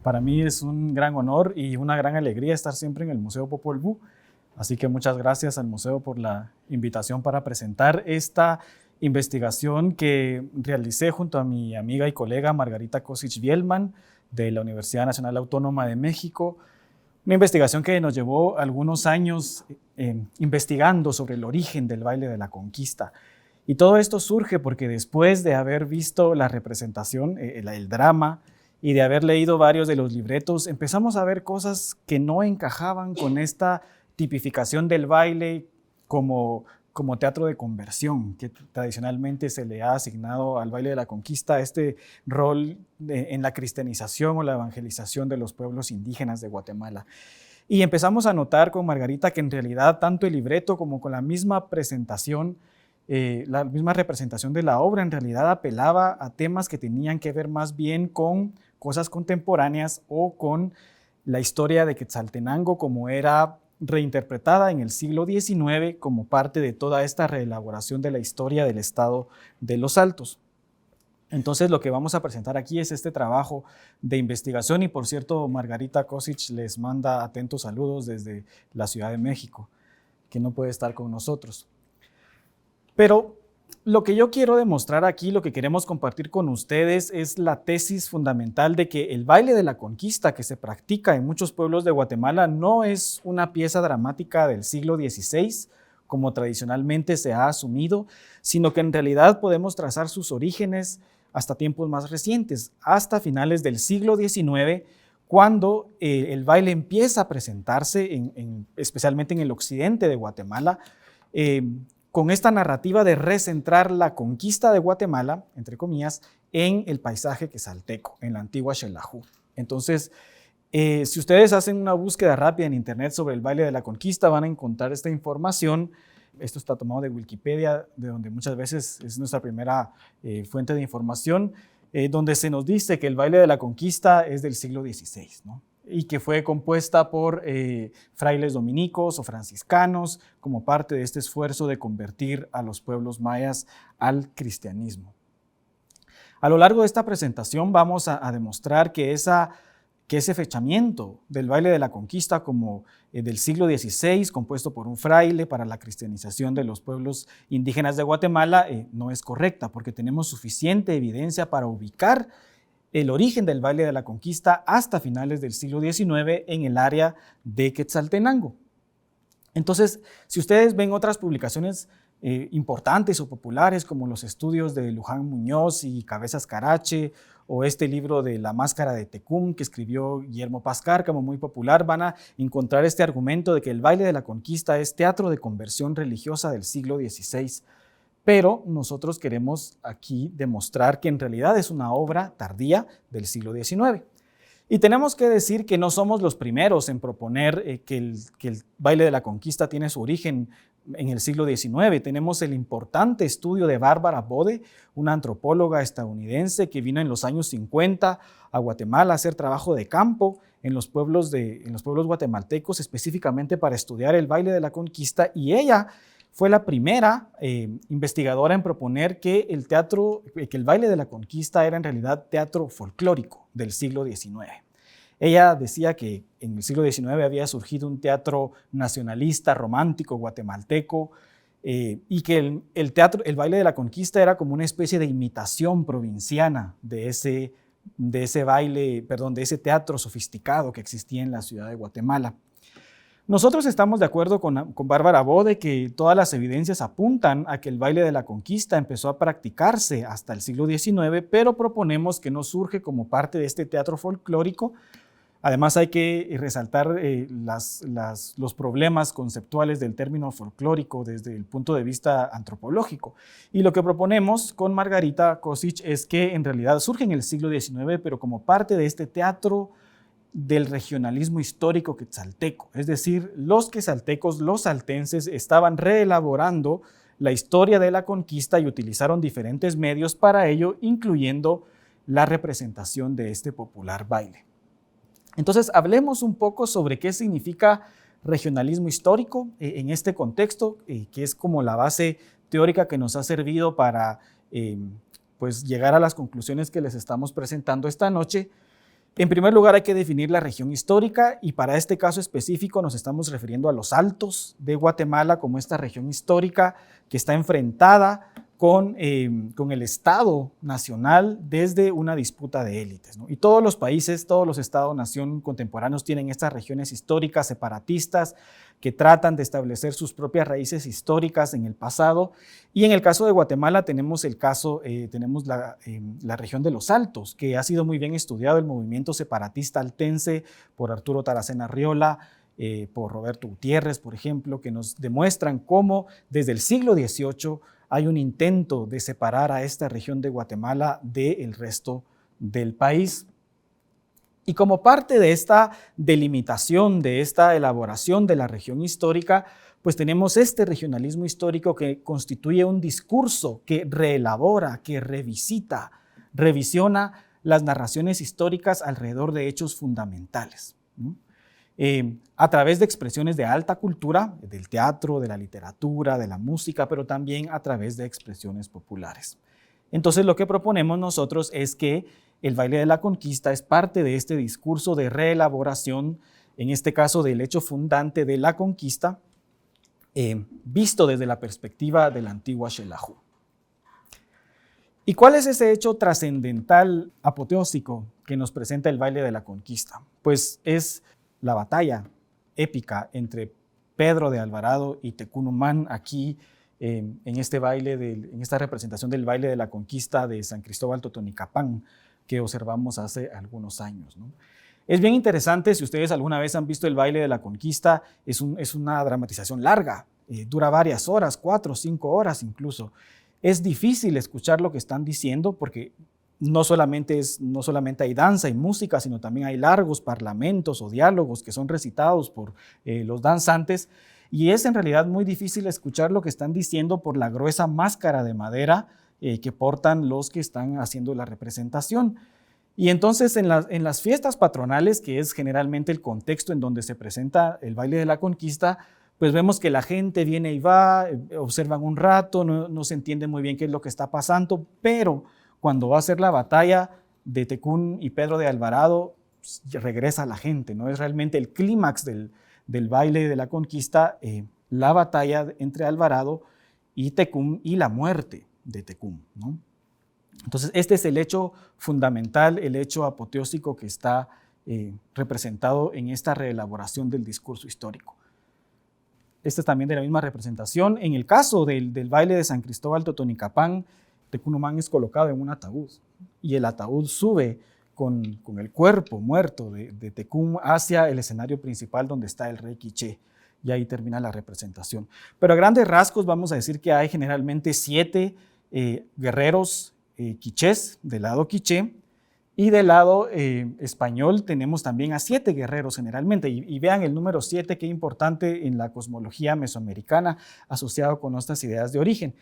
Para mí es un gran honor y una gran alegría estar siempre en el Museo Popol Vuh. Así que muchas gracias al museo por la invitación para presentar esta investigación que realicé junto a mi amiga y colega Margarita Kosic-Bielman de la Universidad Nacional Autónoma de México. Una investigación que nos llevó algunos años investigando sobre el origen del baile de la conquista. Y todo esto surge porque después de haber visto la representación, el drama, y de haber leído varios de los libretos, empezamos a ver cosas que no encajaban con esta tipificación del baile como teatro de conversión, que tradicionalmente se le ha asignado al baile de la conquista este rol en la cristianización o la evangelización de los pueblos indígenas de Guatemala. Y empezamos a notar con Margarita que en realidad tanto el libreto como con la misma presentación, la misma representación de la obra en realidad apelaba a temas que tenían que ver más bien con cosas contemporáneas o con la historia de Quetzaltenango como era reinterpretada en el siglo XIX como parte de toda esta reelaboración de la historia del estado de Los Altos. Entonces lo que vamos a presentar aquí es este trabajo de investigación y por cierto Margarita Kosic les manda atentos saludos desde la Ciudad de México, que no puede estar con nosotros. Pero lo que yo quiero demostrar aquí, lo que queremos compartir con ustedes es la tesis fundamental de que el baile de la conquista que se practica en muchos pueblos de Guatemala no es una pieza dramática del siglo XVI, como tradicionalmente se ha asumido, sino que en realidad podemos trazar sus orígenes hasta tiempos más recientes, hasta finales del siglo XIX, cuando el baile empieza a presentarse, especialmente en el occidente de Guatemala, con esta narrativa de recentrar la conquista de Guatemala, entre comillas, en el paisaje quetzalteco, en la antigua Xelajú. Entonces, si ustedes hacen una búsqueda rápida en internet sobre el baile de la conquista, van a encontrar esta información. Esto está tomado de Wikipedia, de donde muchas veces es nuestra primera fuente de información, donde se nos dice que el baile de la conquista es del siglo XVI, ¿no? Y que fue compuesta por frailes dominicos o franciscanos como parte de este esfuerzo de convertir a los pueblos mayas al cristianismo. A lo largo de esta presentación vamos a demostrar que ese fechamiento del baile de la conquista como del siglo XVI, compuesto por un fraile para la cristianización de los pueblos indígenas de Guatemala, no es correcta, porque tenemos suficiente evidencia para ubicar el origen del baile de la conquista hasta finales del siglo XIX en el área de Quetzaltenango. Entonces, si ustedes ven otras publicaciones importantes o populares, como los estudios de Luján Muñoz y Cabezas Carache, o este libro de La Máscara de Tecún, que escribió Guillermo Paz Cárcamo, muy popular, van a encontrar este argumento de que el baile de la conquista es teatro de conversión religiosa del siglo XVI. Pero nosotros queremos aquí demostrar que en realidad es una obra tardía del siglo XIX. Y tenemos que decir que no somos los primeros en proponer que el baile de la conquista tiene su origen en el siglo XIX. Tenemos el importante estudio de Bárbara Bode, una antropóloga estadounidense que vino en los años 50 a Guatemala a hacer trabajo de campo en los pueblos guatemaltecos, específicamente para estudiar el baile de la conquista, y ella fue la primera investigadora en proponer que el baile de la conquista era en realidad teatro folclórico del siglo XIX. Ella decía que en el siglo XIX había surgido un teatro nacionalista, romántico, guatemalteco, y que el baile de la conquista era como una especie de imitación provinciana de ese teatro sofisticado que existía en la ciudad de Guatemala. Nosotros estamos de acuerdo con Bárbara Bode que todas las evidencias apuntan a que el baile de la conquista empezó a practicarse hasta el siglo XIX, pero proponemos que no surge como parte de este teatro folclórico. Además hay que resaltar los problemas conceptuales del término folclórico desde el punto de vista antropológico. Y lo que proponemos con Margarita Kosic es que en realidad surge en el siglo XIX, pero como parte de este teatro del regionalismo histórico quetzalteco, es decir, los quetzaltecos, los saltenses, estaban reelaborando la historia de la conquista y utilizaron diferentes medios para ello, incluyendo la representación de este popular baile. Entonces, hablemos un poco sobre qué significa regionalismo histórico en este contexto, que es como la base teórica que nos ha servido para llegar a las conclusiones que les estamos presentando esta noche. En primer lugar, hay que definir la región histórica y para este caso específico nos estamos refiriendo a los Altos de Guatemala como esta región histórica que está enfrentada con el Estado nacional desde una disputa de élites, ¿no? Y todos los países, todos los Estados-nación contemporáneos tienen estas regiones históricas separatistas que tratan de establecer sus propias raíces históricas en el pasado. Y en el caso de Guatemala tenemos la región de los Altos, que ha sido muy bien estudiado, el movimiento separatista altense por Arturo Taracena Riola, por Roberto Gutiérrez, por ejemplo, que nos demuestran cómo desde el siglo XVIII hay un intento de separar a esta región de Guatemala del resto del país. Y como parte de esta delimitación, de esta elaboración de la región histórica, pues tenemos este regionalismo histórico que constituye un discurso que reelabora, que revisiona las narraciones históricas alrededor de hechos fundamentales, ¿no? A través de expresiones de alta cultura, del teatro, de la literatura, de la música, pero también a través de expresiones populares. Entonces, lo que proponemos nosotros es que el baile de la conquista es parte de este discurso de reelaboración, en este caso del hecho fundante de la conquista, visto desde la perspectiva de la antigua Xelajú. ¿Y cuál es ese hecho trascendental, apoteósico, que nos presenta el baile de la conquista? Pues es la batalla épica entre Pedro de Alvarado y Tecún Umán aquí en esta representación del baile de la conquista de San Cristóbal Totonicapán que observamos hace algunos años, ¿no? Es bien interesante, si ustedes alguna vez han visto el baile de la conquista, es una dramatización larga, dura varias horas, 4 o 5 horas incluso. Es difícil escuchar lo que están diciendo porque no solamente hay danza y música, sino también hay largos parlamentos o diálogos que son recitados por los danzantes, y es en realidad muy difícil escuchar lo que están diciendo por la gruesa máscara de madera que portan los que están haciendo la representación. Y entonces en las fiestas patronales, que es generalmente el contexto en donde se presenta el baile de la conquista, pues vemos que la gente viene y va, observan un rato, no se entiende muy bien qué es lo que está pasando, pero cuando va a ser la batalla de Tecún y Pedro de Alvarado, pues, regresa la gente, ¿no? Es realmente el clímax del baile de la conquista, la batalla entre Alvarado y Tecún y la muerte de Tecún, ¿no? Entonces, este es el hecho fundamental, el hecho apoteósico que está representado en esta reelaboración del discurso histórico. Este es también de la misma representación. En el caso del baile de San Cristóbal Totonicapán, Tecún Umán es colocado en un ataúd y el ataúd sube con el cuerpo muerto de Tecún hacia el escenario principal donde está el rey quiché, y ahí termina la representación. Pero a grandes rasgos vamos a decir que hay generalmente 7 guerreros quichés del lado quiché, y del lado español tenemos también a 7 guerreros generalmente, y vean el número 7, qué importante en la cosmología mesoamericana asociado con nuestras ideas de origen.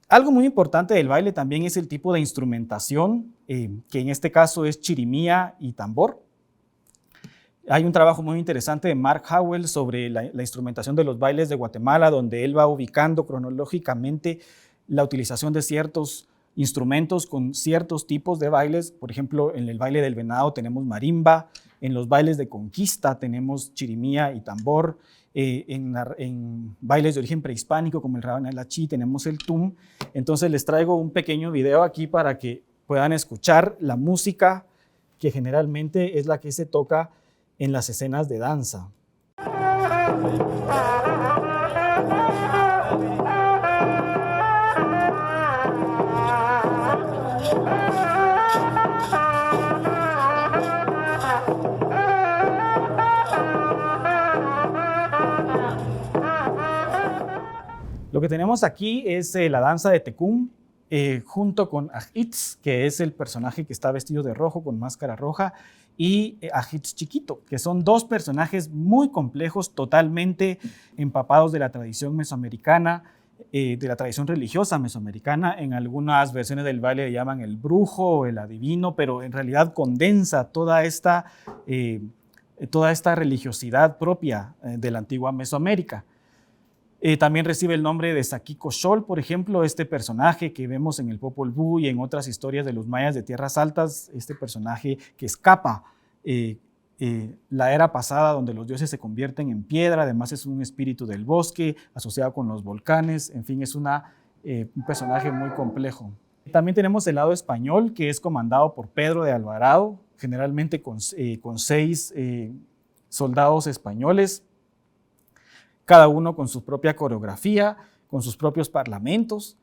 Algo muy importante del baile también es el tipo de instrumentación, que en este caso es chirimía y tambor. Hay un trabajo muy interesante de Mark Howell sobre la instrumentación de los bailes de Guatemala, donde él va ubicando cronológicamente la utilización de ciertos instrumentos con ciertos tipos de bailes. Por ejemplo, en el baile del venado tenemos marimba, en los bailes de conquista tenemos chirimía y tambor, en bailes de origen prehispánico como el Rabanalachí tenemos el tum. Entonces les traigo un pequeño video aquí para que puedan escuchar la música que generalmente es la que se toca en las escenas de danza. Lo que tenemos aquí es la danza de Tecún, junto con Ajitz, que es el personaje que está vestido de rojo con máscara roja, y Ajitz Chiquito, que son 2 personajes muy complejos, totalmente empapados de la tradición mesoamericana, de la tradición religiosa mesoamericana. En algunas versiones del baile le llaman el brujo o el adivino, pero en realidad condensa toda esta religiosidad propia de la antigua Mesoamérica. También recibe el nombre de Saquico Xol, por ejemplo, este personaje que vemos en el Popol Vuh y en otras historias de los mayas de Tierras Altas, este personaje que escapa la era pasada donde los dioses se convierten en piedra, además es un espíritu del bosque asociado con los volcanes, en fin, es un personaje muy complejo. También tenemos el lado español, que es comandado por Pedro de Alvarado, generalmente con 6 soldados españoles, cada uno con su propia coreografía, con sus propios parlamentos.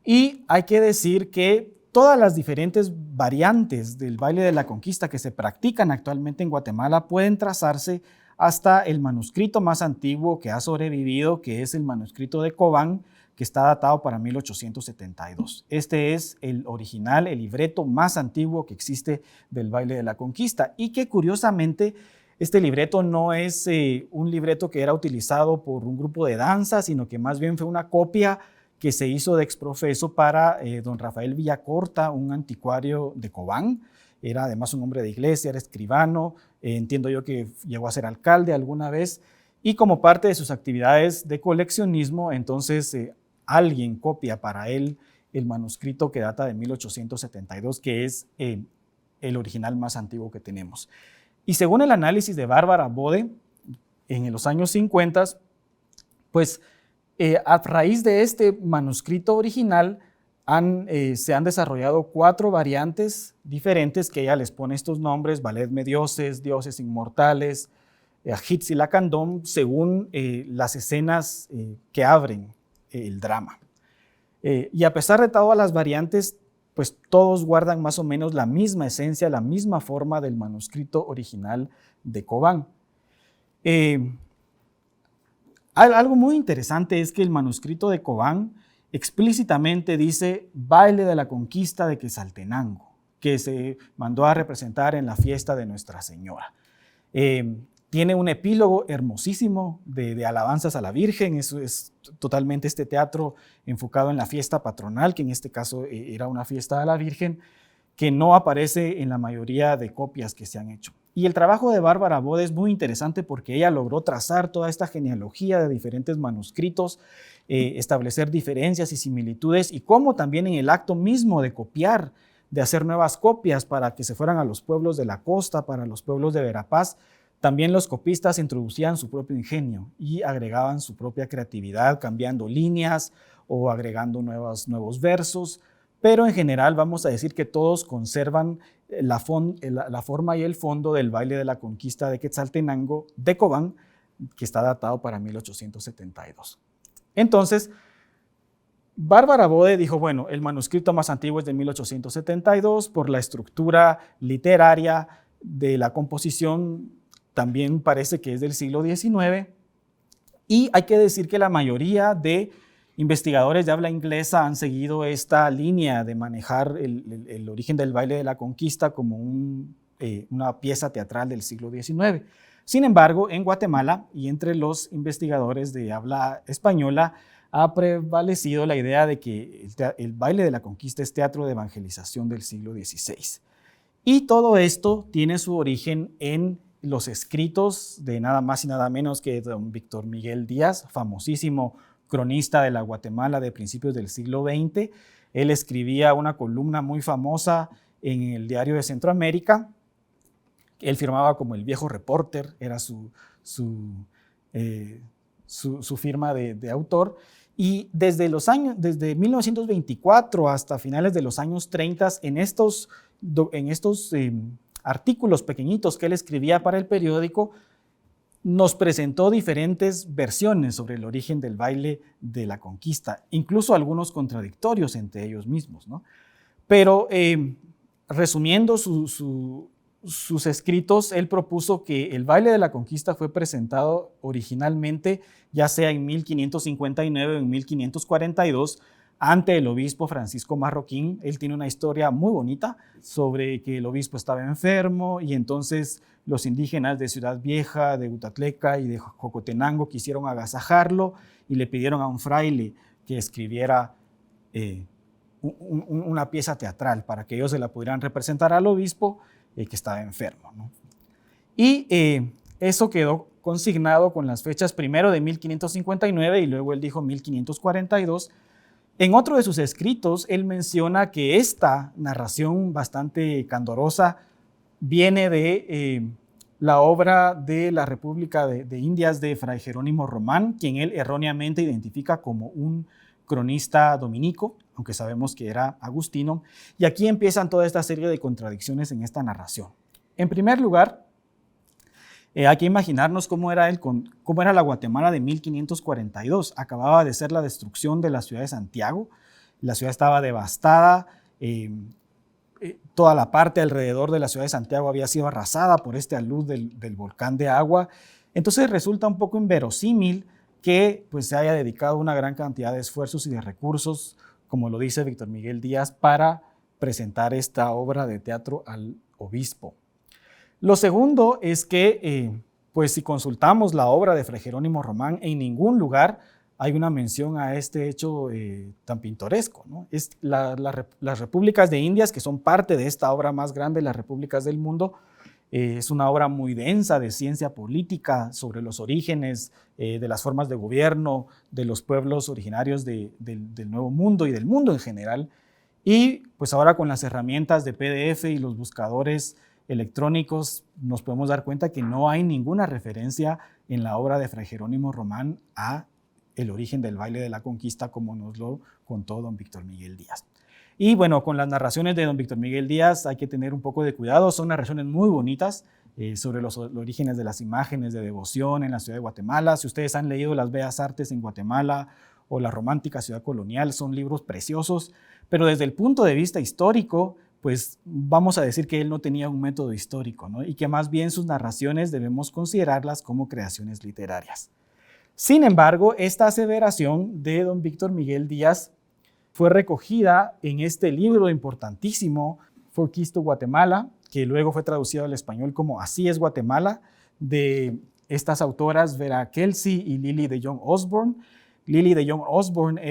Y hay que decir que todas las diferentes variantes del baile de la conquista que se practican actualmente en Guatemala pueden trazarse hasta el manuscrito más antiguo que ha sobrevivido, que es el manuscrito de Cobán, que está datado para 1872. Este es el original, el libreto más antiguo que existe del baile de la conquista y que curiosamente este libreto no es un libreto que era utilizado por un grupo de danza, sino que más bien fue una copia que se hizo de exprofeso para don Rafael Villacorta, un anticuario de Cobán. Era además un hombre de iglesia, era escribano, entiendo yo que llegó a ser alcalde alguna vez, y como parte de sus actividades de coleccionismo, entonces alguien copia para él el manuscrito que data de 1872, que es el original más antiguo que tenemos. Y según el análisis de Bárbara Bode, en los años 50, pues a raíz de este manuscrito original se han desarrollado 4 variantes diferentes que ella les pone estos nombres: Valedme dioses, dioses inmortales, Ajitzilacandón, según las escenas que abren el drama. Y a pesar de todas las variantes, pues todos guardan más o menos la misma esencia, la misma forma del manuscrito original de Cobán. Algo muy interesante es que el manuscrito de Cobán explícitamente dice baile de la conquista de Quetzaltenango, que se mandó a representar en la fiesta de Nuestra Señora. Tiene un epílogo hermosísimo de alabanzas a la Virgen. Eso es totalmente este teatro enfocado en la fiesta patronal, que en este caso era una fiesta a la Virgen, que no aparece en la mayoría de copias que se han hecho. Y el trabajo de Bárbara Bode es muy interesante porque ella logró trazar toda esta genealogía de diferentes manuscritos, establecer diferencias y similitudes, y cómo también en el acto mismo de copiar, de hacer nuevas copias para que se fueran a los pueblos de la costa, para los pueblos de Verapaz, también los copistas introducían su propio ingenio y agregaban su propia creatividad, cambiando líneas o agregando nuevos versos, pero en general vamos a decir que todos conservan la forma y el fondo del baile de la conquista de Quetzaltenango de Cobán, que está datado para 1872. Entonces, Bárbara Bode dijo, bueno, el manuscrito más antiguo es de 1872, por la estructura literaria de la composición también parece que es del siglo XIX, y hay que decir que la mayoría de investigadores de habla inglesa han seguido esta línea de manejar el origen del baile de la conquista como una pieza teatral del siglo XIX. Sin embargo, en Guatemala y entre los investigadores de habla española ha prevalecido la idea de que el baile de la conquista es teatro de evangelización del siglo XVI. Y todo esto tiene su origen en los escritos de nada más y nada menos que don Víctor Miguel Díaz, famosísimo cronista de la Guatemala de principios del siglo XX. Él escribía una columna muy famosa en el Diario de Centroamérica. Él firmaba como el viejo reporter, era su firma de autor. Y desde 1924 hasta finales de los años 30, en estos artículos pequeñitos que él escribía para el periódico, nos presentó diferentes versiones sobre el origen del baile de la conquista, incluso algunos contradictorios entre ellos mismos, ¿no? Pero resumiendo sus escritos, él propuso que el baile de la conquista fue presentado originalmente, ya sea en 1559 o en 1542, ante el obispo Francisco Marroquín. Él tiene una historia muy bonita sobre que el obispo estaba enfermo y entonces los indígenas de Ciudad Vieja, de Utatleca y de Jocotenango quisieron agasajarlo y le pidieron a un fraile que escribiera una pieza teatral para que ellos se la pudieran representar al obispo que estaba enfermo, ¿no? Y eso quedó consignado con las fechas primero de 1559 y luego él dijo 1542. En otro de sus escritos, él menciona que esta narración bastante candorosa viene de la obra de la República de Indias de Fray Jerónimo Román, quien él erróneamente identifica como un cronista dominico, aunque sabemos que era agustino, y aquí empiezan toda esta serie de contradicciones en esta narración. En primer lugar, hay que imaginarnos cómo era la Guatemala de 1542. Acababa de ser la destrucción de la ciudad de Santiago, la ciudad estaba devastada, toda la parte alrededor de la ciudad de Santiago había sido arrasada por este alud del volcán de agua. Entonces resulta un poco inverosímil que pues, se haya dedicado una gran cantidad de esfuerzos y de recursos, como lo dice Víctor Miguel Díaz, para presentar esta obra de teatro al obispo. Lo segundo es que, pues si consultamos la obra de Fray Jerónimo Román, en ningún lugar hay una mención a este hecho tan pintoresco, ¿no? Las repúblicas de Indias, que son parte de esta obra más grande, las repúblicas del mundo, es una obra muy densa de ciencia política sobre los orígenes de las formas de gobierno de los pueblos originarios del Nuevo Mundo y del mundo en general. Y pues ahora con las herramientas de PDF y los buscadores electrónicos nos podemos dar cuenta que no hay ninguna referencia en la obra de Fray Jerónimo Román a el origen del baile de la conquista, como nos lo contó don Víctor Miguel Díaz. Y bueno, con las narraciones de don Víctor Miguel Díaz hay que tener un poco de cuidado, son narraciones muy bonitas sobre los orígenes de las imágenes de devoción en la ciudad de Guatemala. Si ustedes han leído Las Bellas Artes en Guatemala o La Romántica Ciudad Colonial, son libros preciosos, pero desde el punto de vista histórico, pues vamos a decir que él no tenía un método histórico, ¿no? Y que más bien sus narraciones debemos considerarlas como creaciones literarias. Sin embargo, esta aseveración de don Víctor Miguel Díaz fue recogida en este libro importantísimo, For Keys to Guatemala, que luego fue traducido al español como Así es Guatemala, de estas autoras Vera Kelsey y Lily de Jong Osborne. Lily de Jong Osborne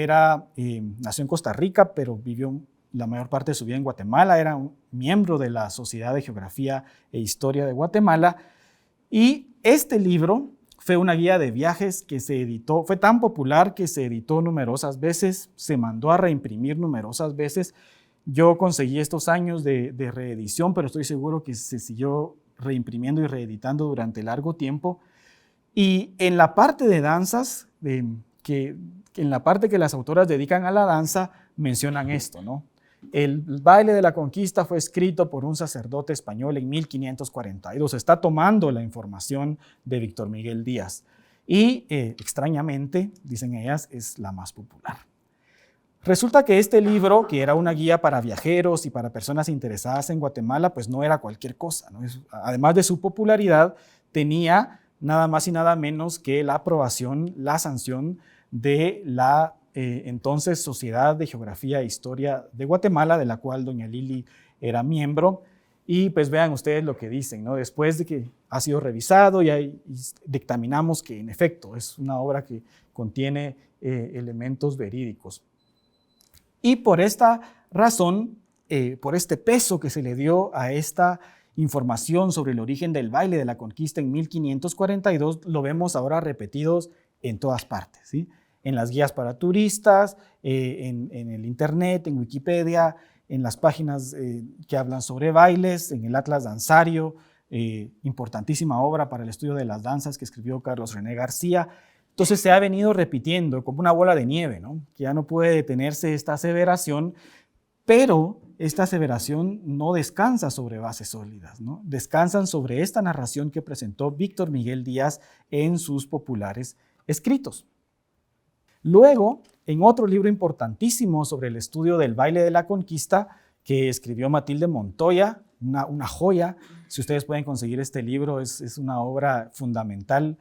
nació en Costa Rica, pero vivió la mayor parte de su vida en Guatemala, era un miembro de la Sociedad de Geografía e Historia de Guatemala, y este libro fue una guía de viajes que se editó, fue tan popular que se editó numerosas veces, se mandó a reimprimir numerosas veces. Yo conseguí estos años de reedición, pero estoy seguro que se siguió reimprimiendo y reeditando durante largo tiempo. Y en la parte de danzas, en la parte que las autoras dedican a la danza, mencionan esto, ¿no? El baile de la conquista fue escrito por un sacerdote español en 1542. Está tomando la información de Víctor Miguel Díaz y extrañamente, dicen ellas, es la más popular. Resulta que este libro, que era una guía para viajeros y para personas interesadas en Guatemala, pues no era cualquier cosa, ¿no? Además de su popularidad, tenía nada más y nada menos que la aprobación, la sanción de la entonces Sociedad de Geografía e Historia de Guatemala, de la cual doña Lili era miembro. Y pues vean ustedes lo que dicen, ¿no? Después de que ha sido revisado y dictaminamos que en efecto es una obra que contiene elementos verídicos. Y por esta razón, por este peso que se le dio a esta información sobre el origen del baile de la conquista en 1542, lo vemos ahora repetidos en todas partes, ¿sí? En las guías para turistas, en el internet, en Wikipedia, en las páginas que hablan sobre bailes, en el Atlas Danzario, importantísima obra para el estudio de las danzas que escribió Carlos René García. Entonces se ha venido repitiendo como una bola de nieve, ¿no? Que ya no puede detenerse esta aseveración, pero esta aseveración no descansa sobre bases sólidas, ¿no? Descansan sobre esta narración que presentó Víctor Miguel Díaz en sus populares escritos. Luego, en otro libro importantísimo sobre el estudio del baile de la conquista, que escribió Matilde Montoya, una joya, si ustedes pueden conseguir este libro, es una obra fundamental.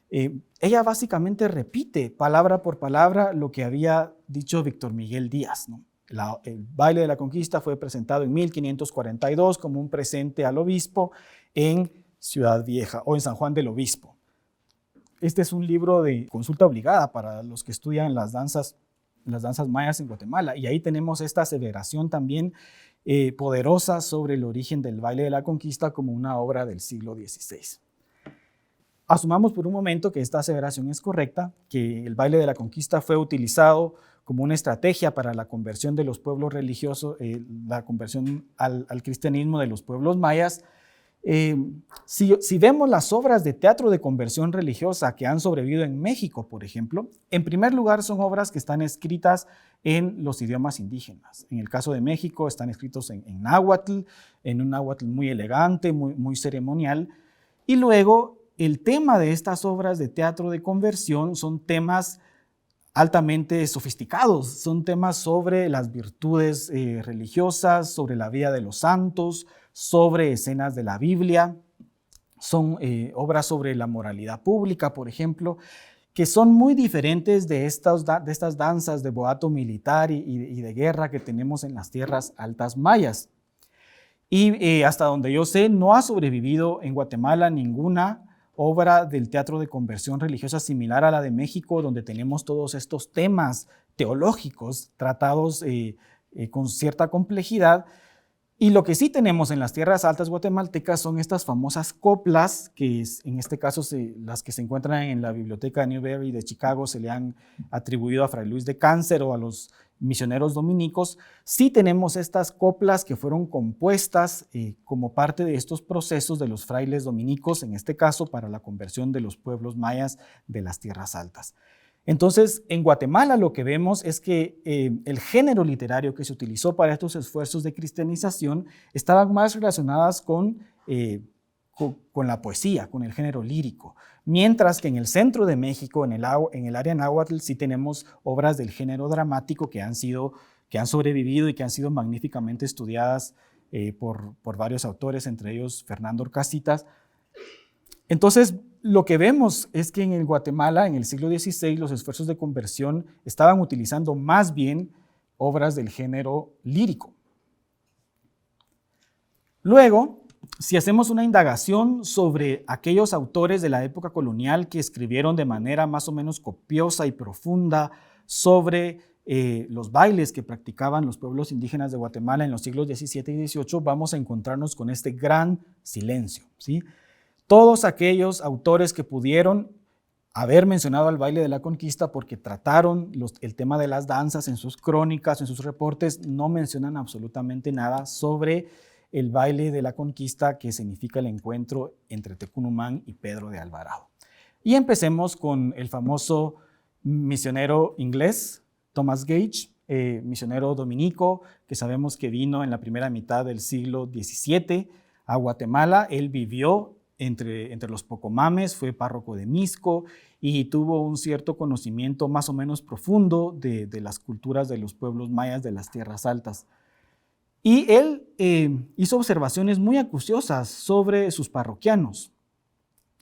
Ella básicamente repite palabra por palabra lo que había dicho Víctor Miguel Díaz, ¿no? El baile de la conquista fue presentado en 1542 como un presente al obispo en Ciudad Vieja o en San Juan del Obispo. Este es un libro de consulta obligada para los que estudian las danzas mayas en Guatemala, y ahí tenemos esta aseveración también poderosa sobre el origen del baile de la conquista como una obra del siglo XVI. Asumamos por un momento que esta aseveración es correcta, que el baile de la conquista fue utilizado como una estrategia para la conversión de los pueblos religiosos, la conversión al cristianismo de los pueblos mayas. Si vemos las obras de teatro de conversión religiosa que han sobrevivido en México, por ejemplo, en primer lugar son obras que están escritas en los idiomas indígenas. En el caso de México están escritos en náhuatl, en un náhuatl muy elegante, muy ceremonial. Y luego el tema de estas obras de teatro de conversión son temas altamente sofisticados, son temas sobre las virtudes religiosas, sobre la vida de los santos, sobre escenas de la Biblia, son obras sobre la moralidad pública, por ejemplo, que son muy diferentes de estas danzas de boato militar y de guerra que tenemos en las tierras altas mayas. Y hasta donde yo sé, no ha sobrevivido en Guatemala ninguna obra del teatro de conversión religiosa similar a la de México, donde tenemos todos estos temas teológicos tratados con cierta complejidad. Y lo que sí tenemos en las tierras altas guatemaltecas son estas famosas coplas, que en este caso las que se encuentran en la biblioteca de Newberry de Chicago se le han atribuido a Fray Luis de Cáncer o a los misioneros dominicos. Sí tenemos estas coplas que fueron compuestas como parte de estos procesos de los frailes dominicos, en este caso para la conversión de los pueblos mayas de las tierras altas. Entonces, en Guatemala lo que vemos es que el género literario que se utilizó para estos esfuerzos de cristianización estaban más relacionadas con la poesía, con el género lírico, mientras que en el centro de México, en el área náhuatl, sí tenemos obras del género dramático que han sobrevivido y que han sido magníficamente estudiadas por varios autores, entre ellos Fernando Orcasitas. Entonces, lo que vemos es que en Guatemala, en el siglo XVI, los esfuerzos de conversión estaban utilizando más bien obras del género lírico. Luego, si hacemos una indagación sobre aquellos autores de la época colonial que escribieron de manera más o menos copiosa y profunda sobre los bailes que practicaban los pueblos indígenas de Guatemala en los siglos XVII y XVIII, vamos a encontrarnos con este gran silencio, ¿sí? Todos aquellos autores que pudieron haber mencionado al baile de la conquista porque trataron el tema de las danzas en sus crónicas, en sus reportes, no mencionan absolutamente nada sobre el baile de la conquista, que significa el encuentro entre Tecunumán y Pedro de Alvarado. Y empecemos con el famoso misionero inglés, Thomas Gage, misionero dominico, que sabemos que vino en la primera mitad del siglo XVII a Guatemala. Él vivió entre los Pocomames, fue párroco de Mixco y tuvo un cierto conocimiento más o menos profundo de las culturas de los pueblos mayas de las tierras altas. Y él hizo observaciones muy acuciosas sobre sus parroquianos,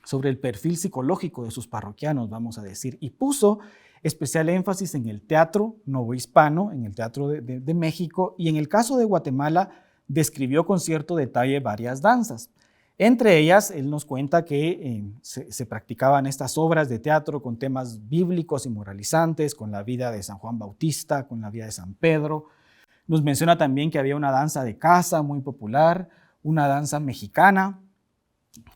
sobre el perfil psicológico de sus parroquianos, vamos a decir, y puso especial énfasis en el teatro novohispano, en el teatro de México, y en el caso de Guatemala describió con cierto detalle varias danzas. Entre ellas, él nos cuenta que se practicaban estas obras de teatro con temas bíblicos y moralizantes, con la vida de San Juan Bautista, con la vida de San Pedro. Nos menciona también que había una danza de caza muy popular, una danza mexicana,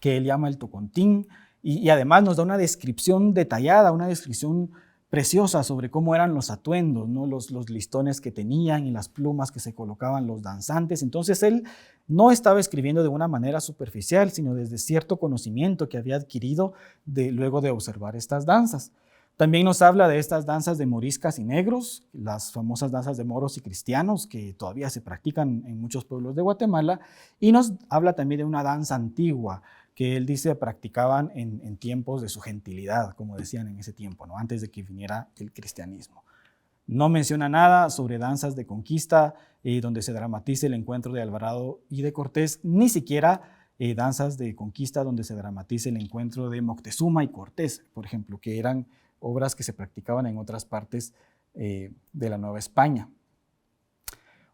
que él llama el tocontín, y además nos da una descripción detallada, una descripción preciosa sobre cómo eran los atuendos, ¿no? Los listones que tenían y las plumas que se colocaban los danzantes. Entonces él no estaba escribiendo de una manera superficial, sino desde cierto conocimiento que había adquirido luego de observar estas danzas. También nos habla de estas danzas de moriscas y negros, las famosas danzas de moros y cristianos que todavía se practican en muchos pueblos de Guatemala, y nos habla también de una danza antigua que él dice practicaban en tiempos de su gentilidad, como decían en ese tiempo, ¿no? Antes de que viniera el cristianismo. No menciona nada sobre danzas de conquista donde se dramatice el encuentro de Alvarado y de Cortés, ni siquiera danzas de conquista donde se dramatice el encuentro de Moctezuma y Cortés, por ejemplo, que eran obras que se practicaban en otras partes de la Nueva España.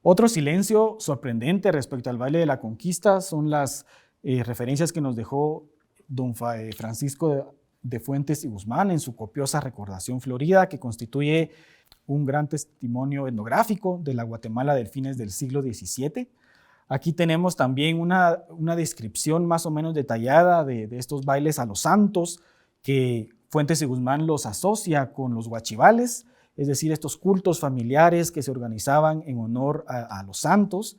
Otro silencio sorprendente respecto al baile de la conquista son las referencias que nos dejó don Francisco de Fuentes y Guzmán en su copiosa Recordación Florida, que constituye un gran testimonio etnográfico de la Guatemala del fines del siglo XVII. Aquí tenemos también una descripción más o menos detallada de estos bailes a los santos, que Fuentes y Guzmán los asocia con los huachivales, es decir, estos cultos familiares que se organizaban en honor a los santos.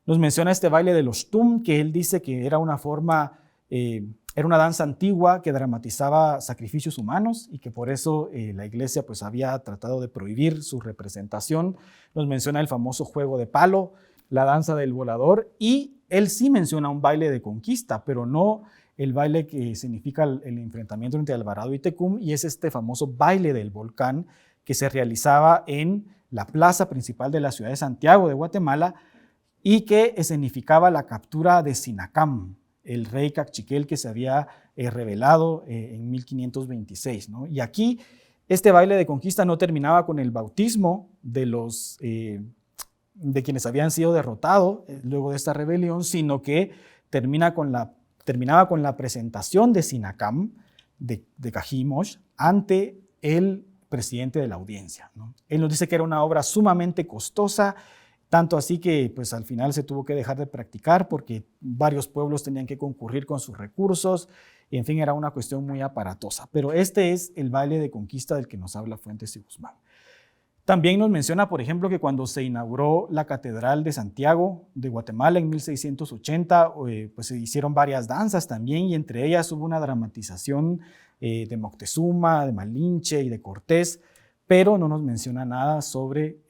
Nos menciona este baile de los tum, que él dice que era una forma, era una danza antigua que dramatizaba sacrificios humanos y que por eso la iglesia pues había tratado de prohibir su representación. Nos menciona el famoso juego de palo, la danza del volador, y él sí menciona un baile de conquista, pero no el baile que significa el enfrentamiento entre Alvarado y Tecum, y es este famoso baile del volcán que se realizaba en la plaza principal de la ciudad de Santiago de Guatemala y que escenificaba la captura de Sinacam, el rey Cachiquel que se había rebelado en 1526, ¿no? Y aquí este baile de conquista no terminaba con el bautismo de quienes habían sido derrotados luego de esta rebelión, sino que terminaba con la presentación de Sinacam, de Cajimosh, ante el presidente de la audiencia, ¿no? Él nos dice que era una obra sumamente costosa, tanto así que pues, al final se tuvo que dejar de practicar porque varios pueblos tenían que concurrir con sus recursos, y en fin, era una cuestión muy aparatosa. Pero este es el baile de conquista del que nos habla Fuentes y Guzmán. También nos menciona, por ejemplo, que cuando se inauguró la Catedral de Santiago de Guatemala en 1680, pues se hicieron varias danzas también, y entre ellas hubo una dramatización de Moctezuma, de Malinche y de Cortés, pero no nos menciona nada sobre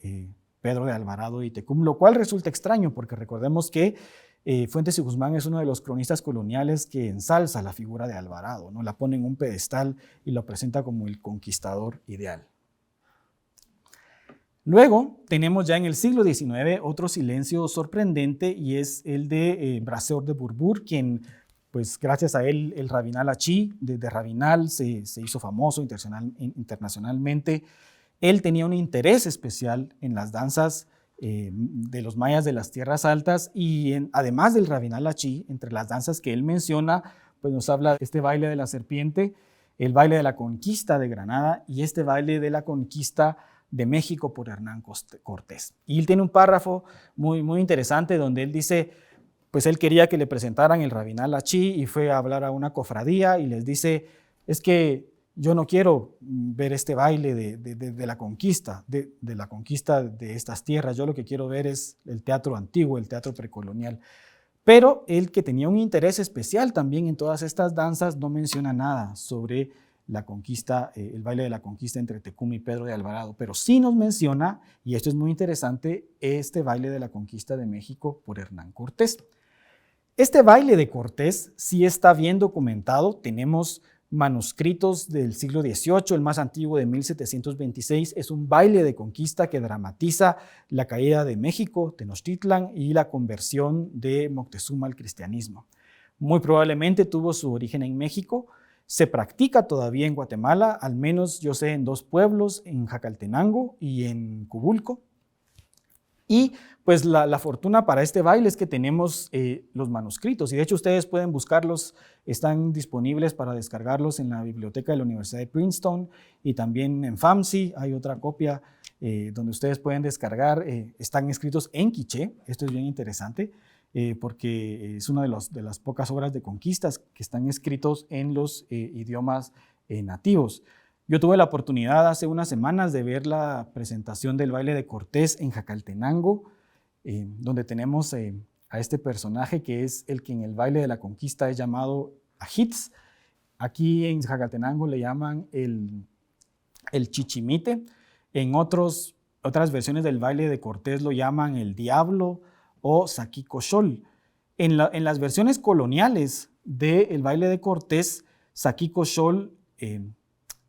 Pedro de Alvarado y Tecum, lo cual resulta extraño porque recordemos que Fuentes y Guzmán es uno de los cronistas coloniales que ensalza la figura de Alvarado, ¿no? La pone en un pedestal y lo presenta como el conquistador ideal. Luego tenemos ya en el siglo XIX otro silencio sorprendente, y es el de Brasseur de Bourbourg, quien, pues gracias a él, el Rabinal Achí de Rabinal se hizo famoso internacionalmente. Él tenía un interés especial en las danzas de los mayas de las tierras altas, y además del Rabinal Achí, entre las danzas que él menciona, pues nos habla de este baile de la serpiente, el baile de la conquista de Granada y este baile de la conquista de México por Hernán Cortés. Y él tiene un párrafo muy, muy interesante donde él dice, pues él quería que le presentaran el Rabinal Achí y fue a hablar a una cofradía y les dice, es que yo no quiero ver este baile de la conquista, de la conquista de estas tierras, yo lo que quiero ver es el teatro antiguo, el teatro precolonial. Pero él, que tenía un interés especial también en todas estas danzas, no menciona nada sobre la conquista, el baile de la conquista entre Tecum y Pedro de Alvarado, pero sí nos menciona, y esto es muy interesante, este baile de la conquista de México por Hernán Cortés. Este baile de Cortés sí está bien documentado, tenemos manuscritos del siglo XVIII, el más antiguo de 1726, es un baile de conquista que dramatiza la caída de México, Tenochtitlan, y la conversión de Moctezuma al cristianismo. Muy probablemente tuvo su origen en México, se practica todavía en Guatemala, al menos yo sé en dos pueblos, en Jacaltenango y en Cubulco. Y pues la fortuna para este baile es que tenemos los manuscritos, y de hecho ustedes pueden buscarlos, están disponibles para descargarlos en la biblioteca de la Universidad de Princeton y también en FAMSI hay otra copia donde ustedes pueden descargar, están escritos en quiché, esto es bien interesante porque es una de las pocas obras de conquistas que están escritos en los idiomas nativos. Yo tuve la oportunidad hace unas semanas de ver la presentación del baile de Cortés en Jacaltenango, donde tenemos a este personaje que es el que en el baile de la conquista es llamado Ajitz. Aquí en Jacaltenango le llaman el chichimite. En otras versiones del baile de Cortés lo llaman el diablo o Saquicoxol. En las versiones coloniales del baile de Cortés, Saquicoxol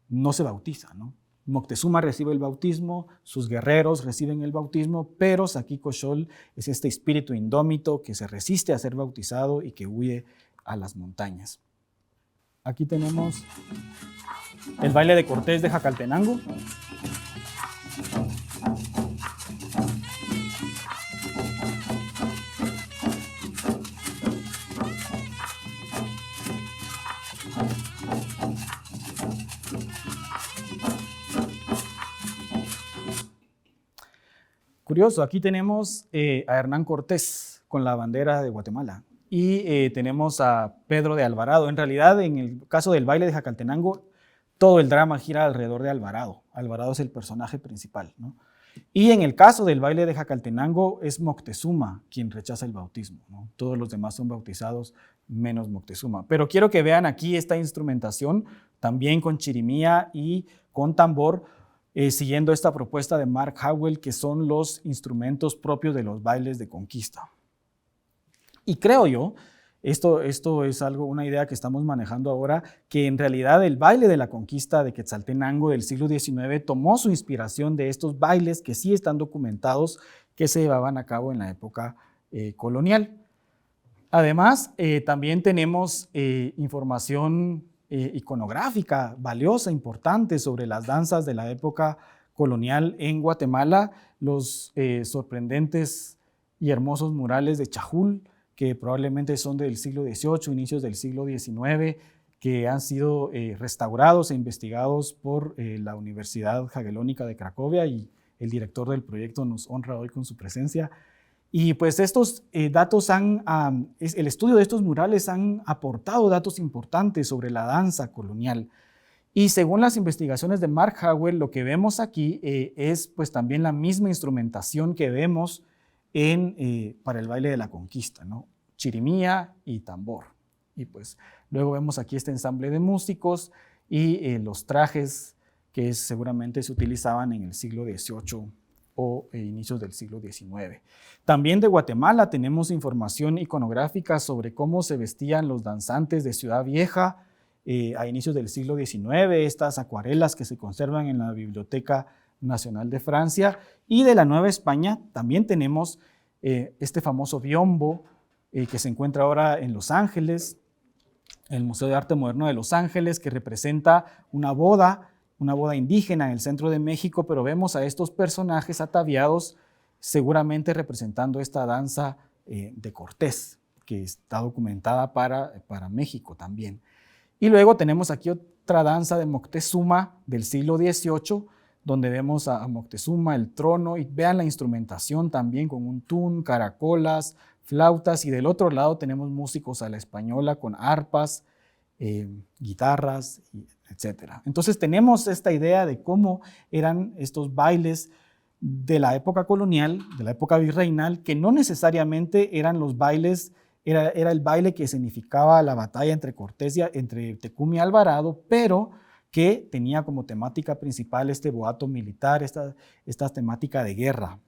no se bautiza, ¿no? Moctezuma recibe el bautismo, sus guerreros reciben el bautismo, pero Saquicoxol es este espíritu indómito que se resiste a ser bautizado y que huye a las montañas. Aquí tenemos el baile de Cortés de Jacaltenango. Curioso, aquí tenemos a Hernán Cortés con la bandera de Guatemala y tenemos a Pedro de Alvarado. En realidad, en el caso del baile de Jacaltenango, todo el drama gira alrededor de Alvarado. Alvarado es el personaje principal, ¿no? Y en el caso del baile de Jacaltenango es Moctezuma quien rechaza el bautismo, ¿no? Todos los demás son bautizados menos Moctezuma. Pero quiero que vean aquí esta instrumentación, también con chirimía y con tambor, siguiendo esta propuesta de Mark Howell, que son los instrumentos propios de los bailes de conquista. Y creo yo, esto es una idea que estamos manejando ahora, que en realidad el baile de la conquista de Quetzaltenango del siglo XIX tomó su inspiración de estos bailes que sí están documentados, que se llevaban a cabo en la época colonial. Además, también tenemos información iconográfica valiosa, importante sobre las danzas de la época colonial en Guatemala, los sorprendentes y hermosos murales de Chajul, que probablemente son del siglo XVIII, inicios del siglo XIX, que han sido restaurados e investigados por la Universidad Jagellónica de Cracovia, y el director del proyecto nos honra hoy con su presencia. Y pues estos datos el estudio de estos murales han aportado datos importantes sobre la danza colonial. Y según las investigaciones de Mark Howell, lo que vemos aquí es pues también la misma instrumentación que vemos para el baile de la conquista, ¿no? Chirimía y tambor. Y pues luego vemos aquí este ensamble de músicos y los trajes que seguramente se utilizaban en el siglo XVIII o inicios del siglo XIX. También de Guatemala tenemos información iconográfica sobre cómo se vestían los danzantes de Ciudad Vieja a inicios del siglo XIX, estas acuarelas que se conservan en la Biblioteca Nacional de Francia. Y de la Nueva España también tenemos este famoso biombo que se encuentra ahora en Los Ángeles, el Museo de Arte Moderno de Los Ángeles, que representa una boda indígena en el centro de México, pero vemos a estos personajes ataviados, seguramente representando esta danza de Cortés, que está documentada para México también. Y luego tenemos aquí otra danza de Moctezuma del siglo XVIII, donde vemos a Moctezuma, el trono, y vean la instrumentación también con un tun, caracolas, flautas, y del otro lado tenemos músicos a la española con arpas, guitarras, etc. Entonces tenemos esta idea de cómo eran estos bailes de la época colonial, de la época virreinal, que no necesariamente eran los bailes, era el baile que significaba la batalla entre Tecum y Alvarado, pero que tenía como temática principal este boato militar, esta temática de guerra,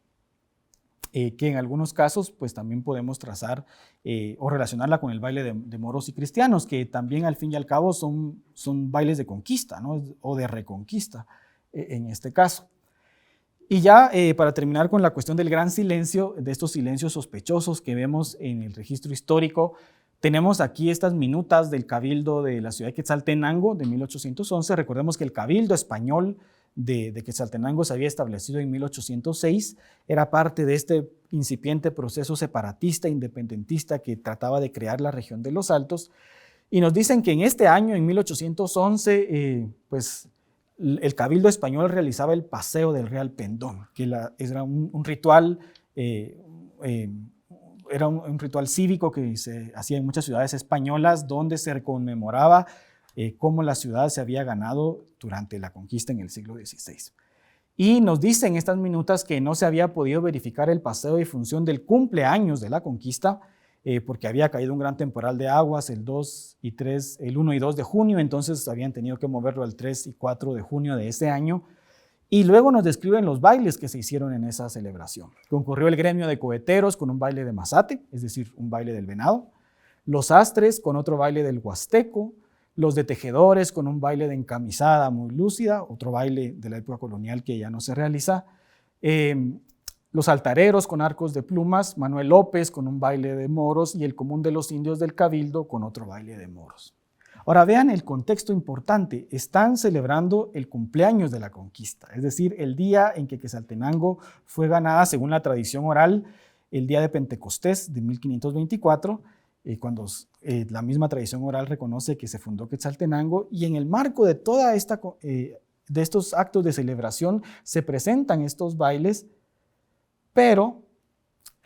que en algunos casos pues también podemos trazar o relacionarla con el baile de moros y cristianos, que también al fin y al cabo son bailes de conquista, ¿no? O de reconquista en este caso. Y ya para terminar con la cuestión del gran silencio, de estos silencios sospechosos que vemos en el registro histórico, tenemos aquí estas minutas del Cabildo de la ciudad de Quetzaltenango de 1811. Recordemos que el Cabildo español de Quetzaltenango se había establecido en 1806, era parte de este incipiente proceso separatista, independentista que trataba de crear la región de los Altos, y nos dicen que en este año, en 1811, pues el Cabildo español realizaba el paseo del Real Pendón, que era un ritual, era un ritual cívico que se hacía en muchas ciudades españolas, donde se conmemoraba cómo la ciudad se había ganado durante la conquista en el siglo XVI. Y nos dicen estas minutas que no se había podido verificar el paseo y función del cumpleaños de la conquista, porque había caído un gran temporal de aguas el 1 y 2 de junio, entonces habían tenido que moverlo al 3 y 4 de junio de ese año. Y luego nos describen los bailes que se hicieron en esa celebración. Concurrió el gremio de coheteros con un baile de mazate, es decir, un baile del venado, los astres con otro baile del huasteco, los de tejedores con un baile de encamisada muy lúcida, otro baile de la época colonial que ya no se realiza, los altareros con arcos de plumas, Manuel López con un baile de moros y el común de los indios del Cabildo con otro baile de moros. Ahora vean el contexto importante, están celebrando el cumpleaños de la conquista, es decir, el día en que Quetzaltenango fue ganada según la tradición oral, el día de Pentecostés de 1524, cuando la misma tradición oral reconoce que se fundó Quetzaltenango, y en el marco de toda de estos actos de celebración se presentan estos bailes, pero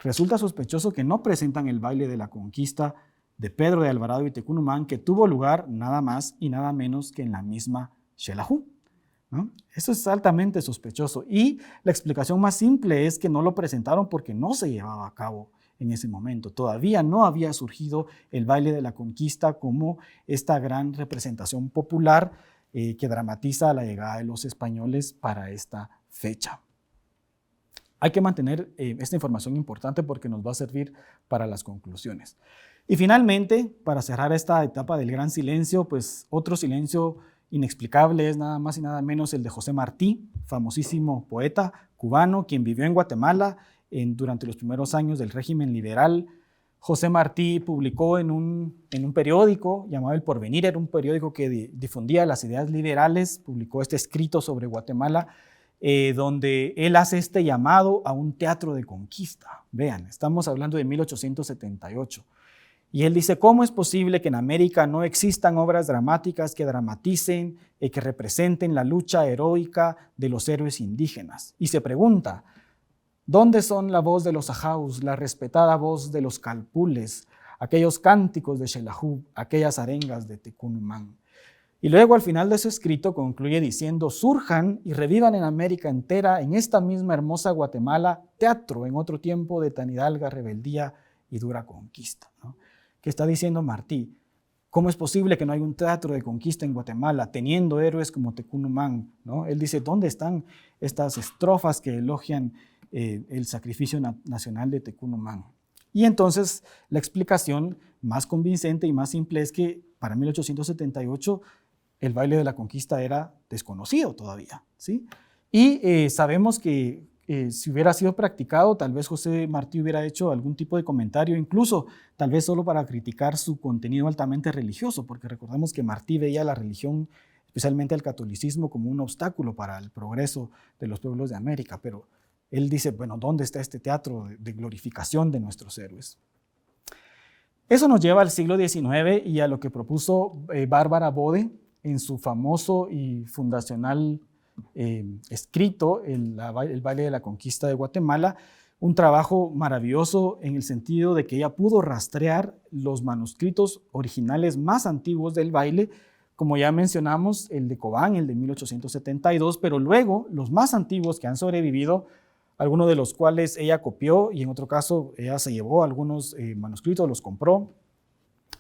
resulta sospechoso que no presentan el baile de la conquista de Pedro de Alvarado y Tecunumán, que tuvo lugar nada más y nada menos que en la misma Xelajú, ¿no? Eso es altamente sospechoso. Y la explicación más simple es que no lo presentaron porque no se llevaba a cabo en ese momento. Todavía no había surgido el baile de la conquista como esta gran representación popular que dramatiza la llegada de los españoles para esta fecha. Hay que mantener esta información importante porque nos va a servir para las conclusiones. Y finalmente, para cerrar esta etapa del gran silencio, pues otro silencio inexplicable es nada más y nada menos el de José Martí, famosísimo poeta cubano, quien vivió en Guatemala durante los primeros años del régimen liberal. José Martí publicó en un periódico llamado El Porvenir, era un periódico que difundía las ideas liberales, publicó este escrito sobre Guatemala, donde él hace este llamado a un teatro de conquista. Vean, estamos hablando de 1878. Y él dice, ¿cómo es posible que en América no existan obras dramáticas que dramaticen y que representen la lucha heroica de los héroes indígenas? Y se pregunta, ¿dónde son la voz de los ajaus, la respetada voz de los calpules, aquellos cánticos de Xelajú, aquellas arengas de Tecunumán? Y luego al final de su escrito concluye diciendo, surjan y revivan en América entera, en esta misma hermosa Guatemala, teatro en otro tiempo de tan hidalga rebeldía y dura conquista, ¿no? ¿Qué está diciendo Martí? ¿Cómo es posible que no haya un teatro de conquista en Guatemala teniendo héroes como Tecunumán, ¿no? Él dice, ¿dónde están estas estrofas que elogian el sacrificio nacional de Tecunumán? Y entonces la explicación más convincente y más simple es que para 1878 el baile de la conquista era desconocido todavía, ¿sí? Y sabemos que si hubiera sido practicado, tal vez José Martí hubiera hecho algún tipo de comentario, incluso tal vez solo para criticar su contenido altamente religioso, porque recordemos que Martí veía la religión, especialmente el catolicismo, como un obstáculo para el progreso de los pueblos de América. Pero él dice, bueno, ¿dónde está este teatro de glorificación de nuestros héroes? Eso nos lleva al siglo XIX y a lo que propuso Bárbara Bode en su famoso y fundacional escrito, el baile de la conquista de Guatemala, un trabajo maravilloso en el sentido de que ella pudo rastrear los manuscritos originales más antiguos del baile, como ya mencionamos, el de Cobán, el de 1872, pero luego los más antiguos que han sobrevivido, algunos de los cuales ella copió y en otro caso ella se llevó algunos manuscritos, los compró,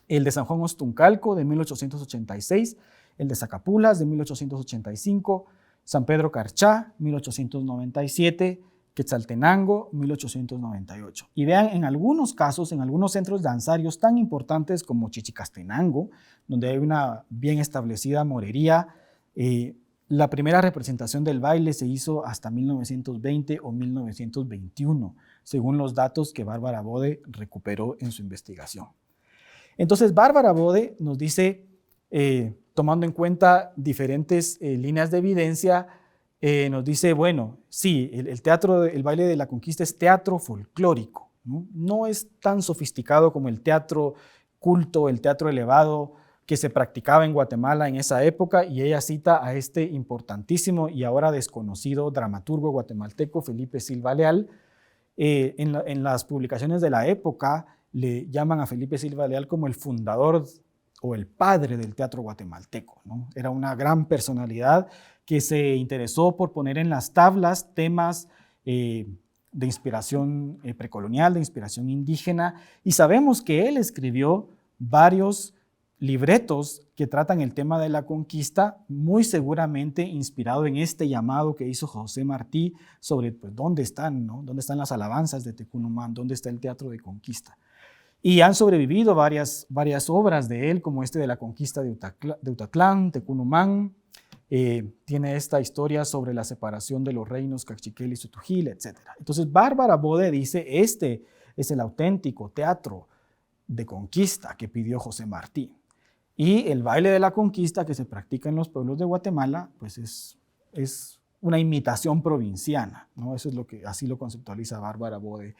el de San Juan Ostuncalco de 1886, el de Zacapulas de 1885, San Pedro Carchá, 1897, Quetzaltenango, 1898. Y vean, en algunos casos, en algunos centros danzarios tan importantes como Chichicastenango, donde hay una bien establecida morería, la primera representación del baile se hizo hasta 1920 o 1921, según los datos que Bárbara Bode recuperó en su investigación. Entonces, Bárbara Bode nos dice, tomando en cuenta diferentes líneas de evidencia, nos dice, bueno, sí, el baile de la conquista es teatro folclórico, ¿no? No es tan sofisticado como el teatro culto, el teatro elevado que se practicaba en Guatemala en esa época, y ella cita a este importantísimo y ahora desconocido dramaturgo guatemalteco Felipe Silva Leal. En las publicaciones de la época le llaman a Felipe Silva Leal como el fundador o el padre del teatro guatemalteco, ¿no? Era una gran personalidad que se interesó por poner en las tablas temas de inspiración precolonial, de inspiración indígena, y sabemos que él escribió varios libretos que tratan el tema de la conquista, muy seguramente inspirado en este llamado que hizo José Martí sobre pues, dónde están, ¿no? ¿Dónde están las alabanzas de Tecunumán? ¿Dónde está el teatro de conquista? Y han sobrevivido varias obras de él, como este de la conquista de Utatlán, Tecunumán. Tiene esta historia sobre la separación de los reinos Cachiquel y Sotujil, etc. Entonces, Bárbara Bode dice, este es el auténtico teatro de conquista que pidió José Martí. Y el baile de la conquista que se practica en los pueblos de Guatemala, pues es una imitación provinciana, ¿no? Eso es así lo conceptualiza Bárbara Bode.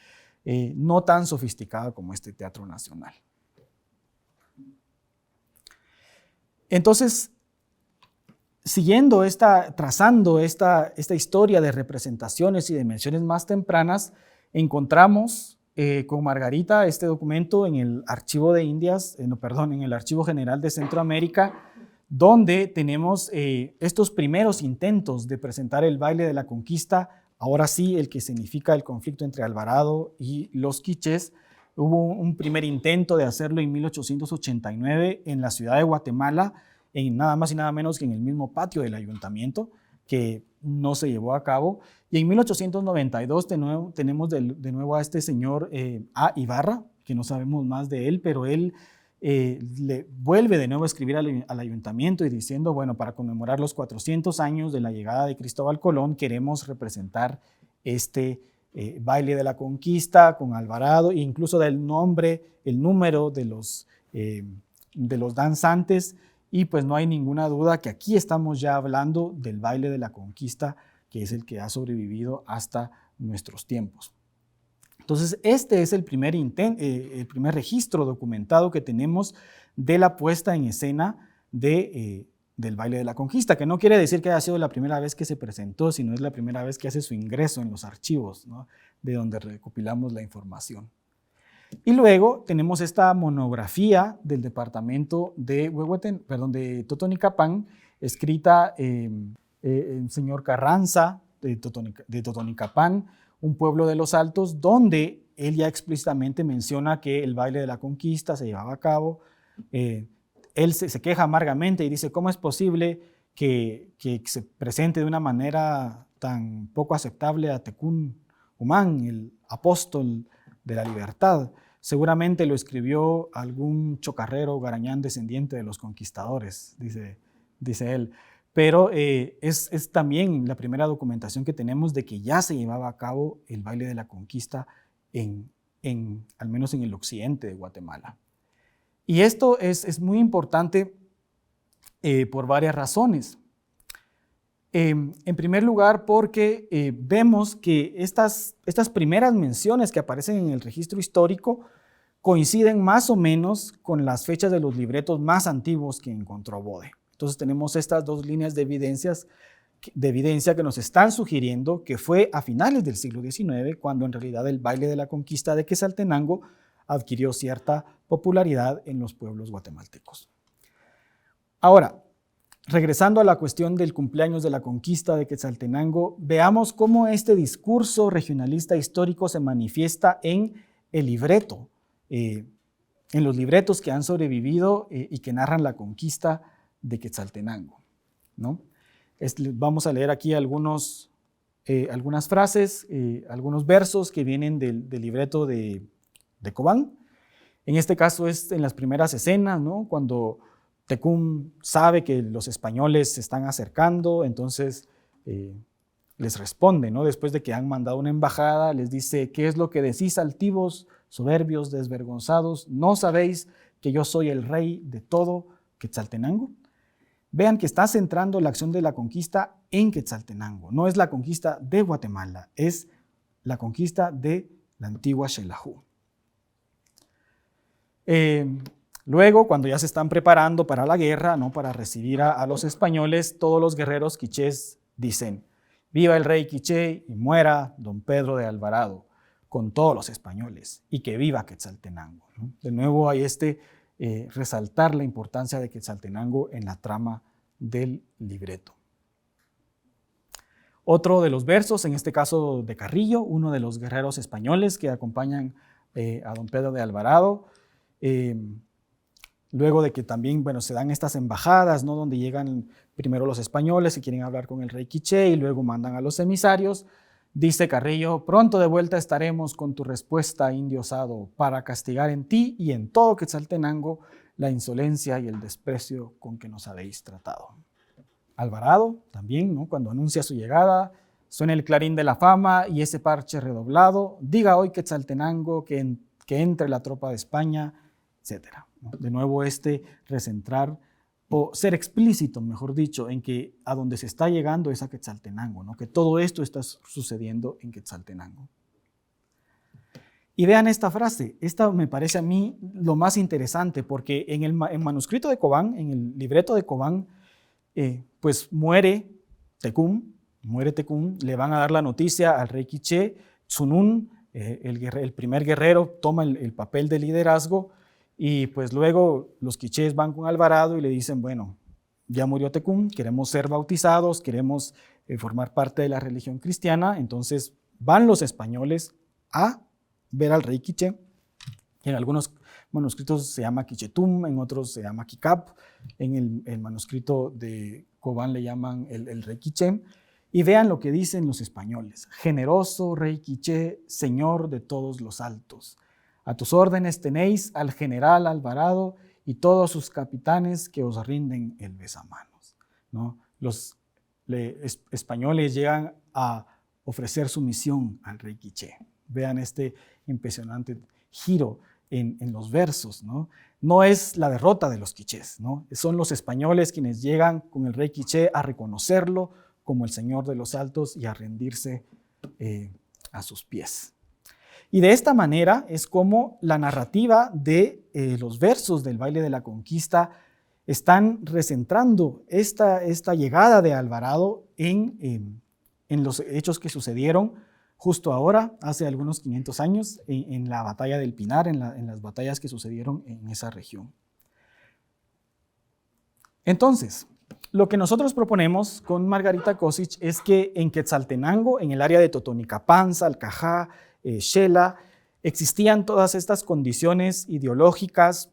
No tan sofisticada como este teatro nacional. Entonces, trazando esta historia de representaciones y dimensiones más tempranas, encontramos con Margarita este documento en el Archivo de Indias, en el Archivo General de Centroamérica, donde tenemos estos primeros intentos de presentar el baile de la conquista, ahora sí el que significa el conflicto entre Alvarado y los quichés. Hubo un primer intento de hacerlo en 1889 en la ciudad de Guatemala, en nada más y nada menos que en el mismo patio del ayuntamiento, que no se llevó a cabo. Y en 1892 tenemos de nuevo a este señor A. Ibarra, que no sabemos más de él, pero él le vuelve de nuevo a escribir al ayuntamiento y diciendo, bueno, para conmemorar los 400 años de la llegada de Cristóbal Colón, queremos representar este baile de la conquista con Alvarado, e incluso del nombre, el número de los danzantes, y pues no hay ninguna duda que aquí estamos ya hablando del baile de la conquista, que es el que ha sobrevivido hasta nuestros tiempos. Entonces, este es el primer registro documentado que tenemos de la puesta en escena del baile de la conquista, que no quiere decir que haya sido la primera vez que se presentó, sino es la primera vez que hace su ingreso en los archivos, ¿no?, de donde recopilamos la información. Y luego tenemos esta monografía del departamento de Totonicapán, escrita el señor Carranza de Totonicapán, un pueblo de los Altos, donde él ya explícitamente menciona que el baile de la conquista se llevaba a cabo. Él se queja amargamente y dice, ¿cómo es posible que se presente de una manera tan poco aceptable a Tecún Umán, el apóstol de la libertad? Seguramente lo escribió algún chocarrero garañán descendiente de los conquistadores, dice él. Pero es también la primera documentación que tenemos de que ya se llevaba a cabo el baile de la conquista al menos en el occidente de Guatemala. Y esto es muy importante por varias razones. En primer lugar, porque vemos que estas primeras menciones que aparecen en el registro histórico coinciden más o menos con las fechas de los libretos más antiguos que encontró Bode. Entonces tenemos estas dos líneas de evidencia que nos están sugiriendo que fue a finales del siglo XIX cuando en realidad el baile de la conquista de Quetzaltenango adquirió cierta popularidad en los pueblos guatemaltecos. Ahora, regresando a la cuestión del cumpleaños de la conquista de Quetzaltenango, veamos cómo este discurso regionalista histórico se manifiesta en el libreto, en los libretos que han sobrevivido y que narran la conquista de Quetzaltenango, ¿no? Vamos a leer aquí algunas frases, algunos versos que vienen del libreto de Cobán. En este caso es en las primeras escenas, ¿no?, cuando Tecún sabe que los españoles se están acercando, entonces les responde, ¿no?, después de que han mandado una embajada, les dice, ¿qué es lo que decís, altivos, soberbios, desvergonzados? ¿No sabéis que yo soy el rey de todo Quetzaltenango? Vean que está centrando la acción de la conquista en Quetzaltenango. No es la conquista de Guatemala, es la conquista de la antigua Xelajú. Luego, cuando ya se están preparando para la guerra, ¿no?, para recibir a los españoles, todos los guerreros quichés dicen, viva el rey quiché y muera don Pedro de Alvarado con todos los españoles y que viva Quetzaltenango, ¿no? De nuevo hay resaltar la importancia de Quetzaltenango en la trama del libreto. Otro de los versos, en este caso de Carrillo, uno de los guerreros españoles que acompañan a don Pedro de Alvarado, luego de que también, bueno, se dan estas embajadas, ¿no?, donde llegan primero los españoles y quieren hablar con el rey quiché y luego mandan a los emisarios. Dice Carrillo, pronto de vuelta estaremos con tu respuesta, indio osado, para castigar en ti y en todo Quetzaltenango la insolencia y el desprecio con que nos habéis tratado. Alvarado también, ¿no?, cuando anuncia su llegada, suena el clarín de la fama y ese parche redoblado, diga hoy Quetzaltenango que entre la tropa de España, etc., ¿no? De nuevo recentrar, o ser explícito, mejor dicho, en que a donde se está llegando es a Quetzaltenango, ¿no?, que todo esto está sucediendo en Quetzaltenango. Y vean esta frase, esta me parece a mí lo más interesante, porque en el manuscrito de Cobán, en el libreto de Cobán, pues muere Tecún, le van a dar la noticia al rey quiché, Tzunún, el primer guerrero, toma el papel de liderazgo, y pues luego los quichés van con Alvarado y le dicen, bueno, ya murió Tecún, queremos ser bautizados, queremos formar parte de la religión cristiana. Entonces van los españoles a ver al rey Quiché. En algunos manuscritos se llama Quichetum, en otros se llama Quicap. En el manuscrito de Cobán le llaman el rey Quiché. Y vean lo que dicen los españoles: generoso rey Quiché, señor de todos los altos. A tus órdenes tenéis al general Alvarado y todos sus capitanes que os rinden el besamanos, ¿no? Los españoles llegan a ofrecer su misión al rey Quiché. Vean este impresionante giro en los versos, ¿no? No es la derrota de los quichés, ¿no? Son los españoles quienes llegan con el rey Quiché a reconocerlo como el señor de los altos y a rendirse a sus pies. Y de esta manera es como la narrativa de los versos del baile de la conquista están recentrando esta llegada de Alvarado en los hechos que sucedieron justo ahora, hace algunos 500 años, en la batalla del Pinar, en las batallas que sucedieron en esa región. Entonces, lo que nosotros proponemos con Margarita Cosich es que en Quetzaltenango, en el área de Totonicapán, Salcajá, Xela, existían todas estas condiciones ideológicas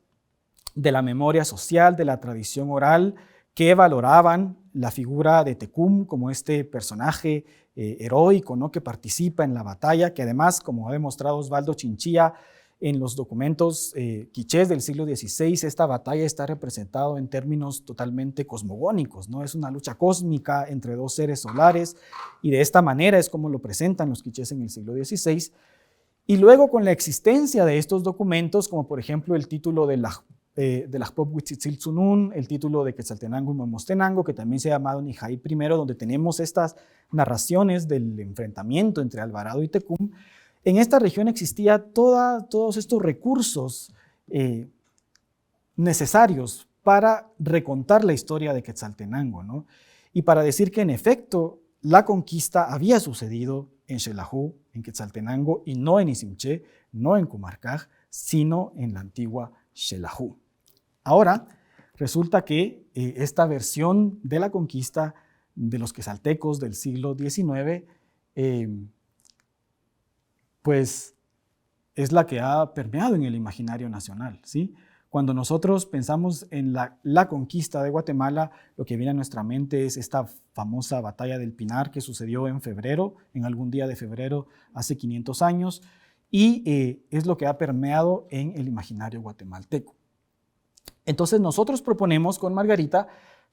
de la memoria social, de la tradición oral, que valoraban la figura de Tecún como este personaje heroico, ¿no?, que participa en la batalla, que además, como ha demostrado Osvaldo Chinchilla en los documentos quichés del siglo XVI, esta batalla está representada en términos totalmente cosmogónicos, ¿no? Es una lucha cósmica entre dos seres solares, y de esta manera es como lo presentan los quichés en el siglo XVI. Y luego, con la existencia de estos documentos, como por ejemplo el título de Lajpop Huitzitziltzunún, el título de Quetzaltenango y Momostenango, que también se ha llamado Nijaí I, donde tenemos estas narraciones del enfrentamiento entre Alvarado y Tecún, en esta región existía todos estos recursos necesarios para recontar la historia de Quetzaltenango, ¿no? Y para decir que en efecto la conquista había sucedido en Xelajú, en Quetzaltenango, y no en Izimché, no en Cumarcaj, sino en la antigua Xelajú. Ahora, resulta que esta versión de la conquista de los quetzaltecos del siglo XIX, pues es la que ha permeado en el imaginario nacional, ¿sí? Cuando nosotros pensamos en la conquista de Guatemala, lo que viene a nuestra mente es esta famosa batalla del Pinar que sucedió en febrero, en algún día de febrero, hace 500 años, y es lo que ha permeado en el imaginario guatemalteco. Entonces nosotros proponemos con Margarita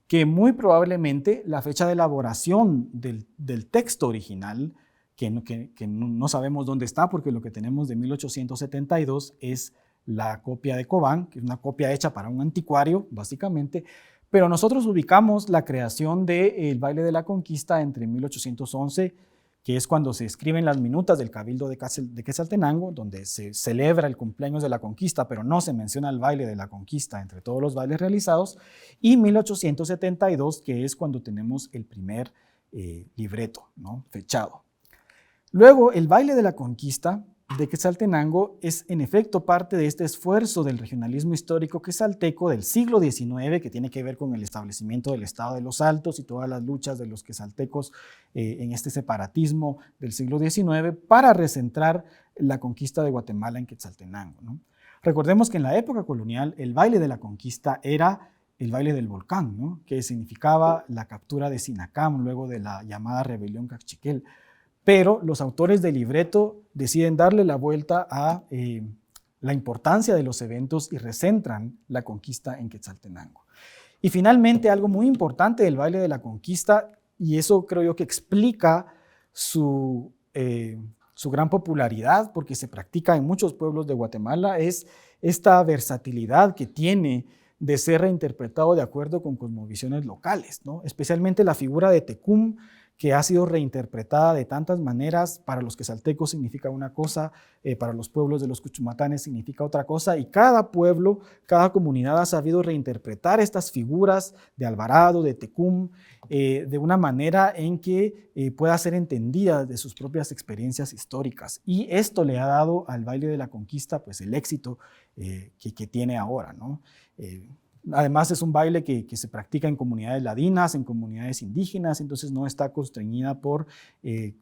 que muy probablemente la fecha de elaboración del texto original, que no sabemos dónde está, porque lo que tenemos de 1872 es la copia de Cobán, que es una copia hecha para un anticuario, básicamente, pero nosotros ubicamos la creación del baile de la conquista entre 1811, que es cuando se escriben las minutas del Cabildo de Quetzaltenango, donde se celebra el cumpleaños de la conquista, pero no se menciona el baile de la conquista entre todos los bailes realizados, y 1872, que es cuando tenemos el primer libreto, ¿no?, fechado. Luego, el baile de la conquista de Quetzaltenango es en efecto parte de este esfuerzo del regionalismo histórico quetzalteco del siglo XIX, que tiene que ver con el establecimiento del Estado de los Altos y todas las luchas de los quetzaltecos en este separatismo del siglo XIX para recentrar la conquista de Guatemala en Quetzaltenango, ¿no? Recordemos que en la época colonial el baile de la conquista era el baile del volcán, ¿no?, que significaba la captura de Sinacam luego de la llamada rebelión Cachiquel. Pero los autores del libreto deciden darle la vuelta a la importancia de los eventos y recentran la conquista en Quetzaltenango. Y finalmente, algo muy importante del baile de la conquista, y eso creo yo que explica su gran popularidad, porque se practica en muchos pueblos de Guatemala, es esta versatilidad que tiene de ser reinterpretado de acuerdo con cosmovisiones locales, ¿no? Especialmente la figura de Tecún, que ha sido reinterpretada de tantas maneras. Para los quetzaltecos significa una cosa, para los pueblos de los cuchumatanes significa otra cosa, y cada pueblo, cada comunidad ha sabido reinterpretar estas figuras de Alvarado, de Tecún, de una manera en que pueda ser entendida de sus propias experiencias históricas. Y esto le ha dado al baile de la conquista pues, el éxito que tiene ahora, ¿no? Además es un baile que se practica en comunidades ladinas, en comunidades indígenas, entonces no está constreñida por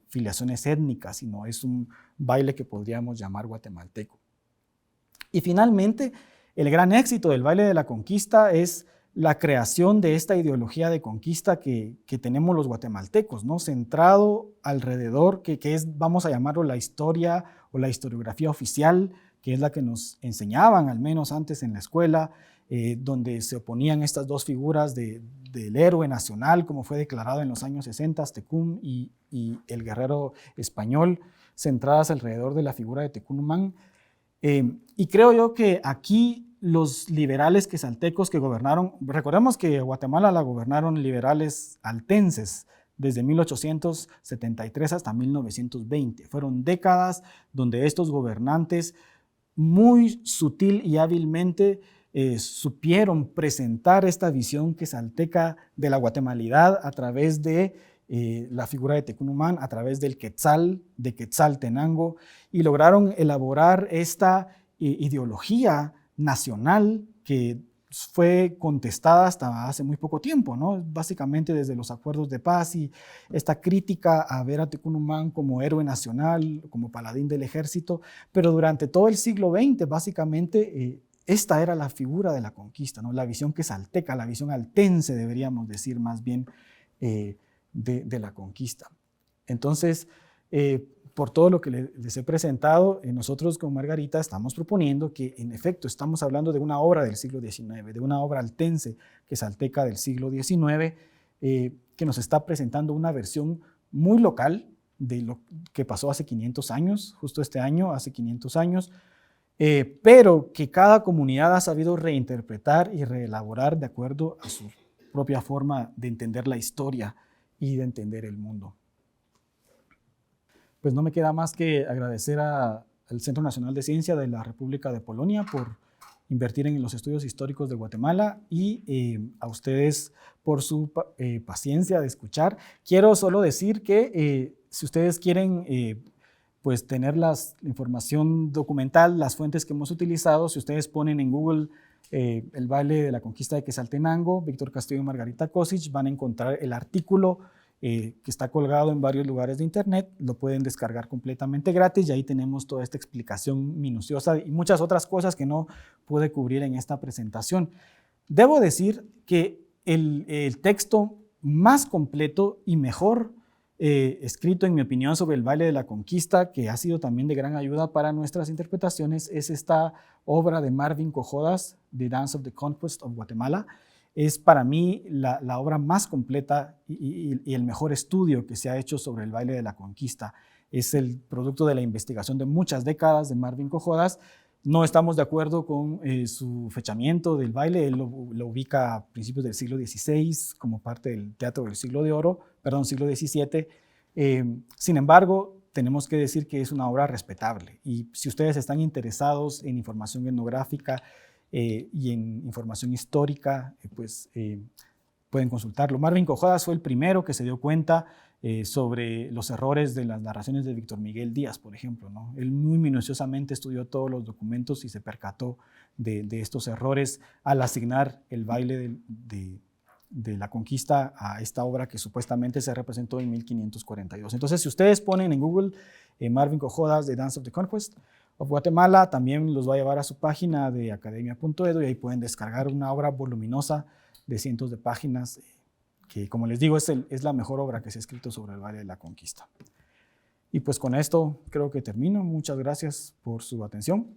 filiaciones étnicas, sino es un baile que podríamos llamar guatemalteco. Y finalmente, el gran éxito del baile de la conquista es la creación de esta ideología de conquista que tenemos los guatemaltecos, ¿no? Centrado alrededor, que es, vamos a llamarlo, la historia o la historiografía oficial, que es la que nos enseñaban, al menos antes en la escuela, donde se oponían estas dos figuras del héroe nacional, como fue declarado en los años 60, Tecún, y el guerrero español, centradas alrededor de la figura de Tecún Umán. Y creo yo que aquí los liberales quesaltecos que gobernaron, recordemos que Guatemala la gobernaron liberales altenses desde 1873 hasta 1920. Fueron décadas donde estos gobernantes muy sutil y hábilmente supieron presentar esta visión quesalteca de la guatemalidad a través de la figura de Tecún Umán, a través del Quetzal, de Quetzaltenango, y lograron elaborar esta ideología nacional que fue contestada hasta hace muy poco tiempo, ¿no? Básicamente desde los acuerdos de paz y esta crítica a ver a Tecún Umán como héroe nacional, como paladín del ejército, pero durante todo el siglo XX, básicamente, esta era la figura de la conquista, ¿no? La visión quesalteca, la visión altense, deberíamos decir más bien, de la conquista. Entonces, por todo lo que les he presentado, nosotros con Margarita estamos proponiendo que, en efecto, estamos hablando de una obra del siglo XIX, de una obra altense quesalteca del siglo XIX, que nos está presentando una versión muy local de lo que pasó hace 500 años, justo este año, hace 500 años, pero que cada comunidad ha sabido reinterpretar y reelaborar de acuerdo a su propia forma de entender la historia y de entender el mundo. Pues no me queda más que agradecer al Centro Nacional de Ciencia de la República de Polonia por invertir en los estudios históricos de Guatemala y a ustedes por su paciencia de escuchar. Quiero solo decir que si ustedes quieren pues tener la información documental, las fuentes que hemos utilizado, si ustedes ponen en Google el baile de la conquista de Quetzaltenango, Víctor Castillo y Margarita Košić, van a encontrar el artículo que está colgado en varios lugares de internet, lo pueden descargar completamente gratis y ahí tenemos toda esta explicación minuciosa y muchas otras cosas que no pude cubrir en esta presentación. Debo decir que el texto más completo y mejor escrito, en mi opinión, sobre el baile de la conquista, que ha sido también de gran ayuda para nuestras interpretaciones, es esta obra de Marvin Cojodas, The Dance of the Conquest of Guatemala. Es para mí la obra más completa y el mejor estudio que se ha hecho sobre el baile de la conquista. Es el producto de la investigación de muchas décadas de Marvin Cojodas. No estamos de acuerdo con su fechamiento del baile. Él lo ubica a principios del siglo XVI como parte del teatro del siglo de oro, perdón, siglo XVII. Sin embargo, tenemos que decir que es una obra respetable. Y si ustedes están interesados en información etnográfica, y en información histórica, pues pueden consultarlo. Marvin Cojodas fue el primero que se dio cuenta sobre los errores de las narraciones de Víctor Miguel Díaz, por ejemplo, ¿no? Él muy minuciosamente estudió todos los documentos y se percató de estos errores al asignar el baile de la conquista a esta obra que supuestamente se representó en 1542. Entonces, si ustedes ponen en Google Marvin Cojodas, The Dance of the Conquest of Guatemala, también los va a llevar a su página de academia.edu y ahí pueden descargar una obra voluminosa de cientos de páginas que, como les digo, es la mejor obra que se ha escrito sobre el baile de la conquista. Y pues con esto creo que termino. Muchas gracias por su atención.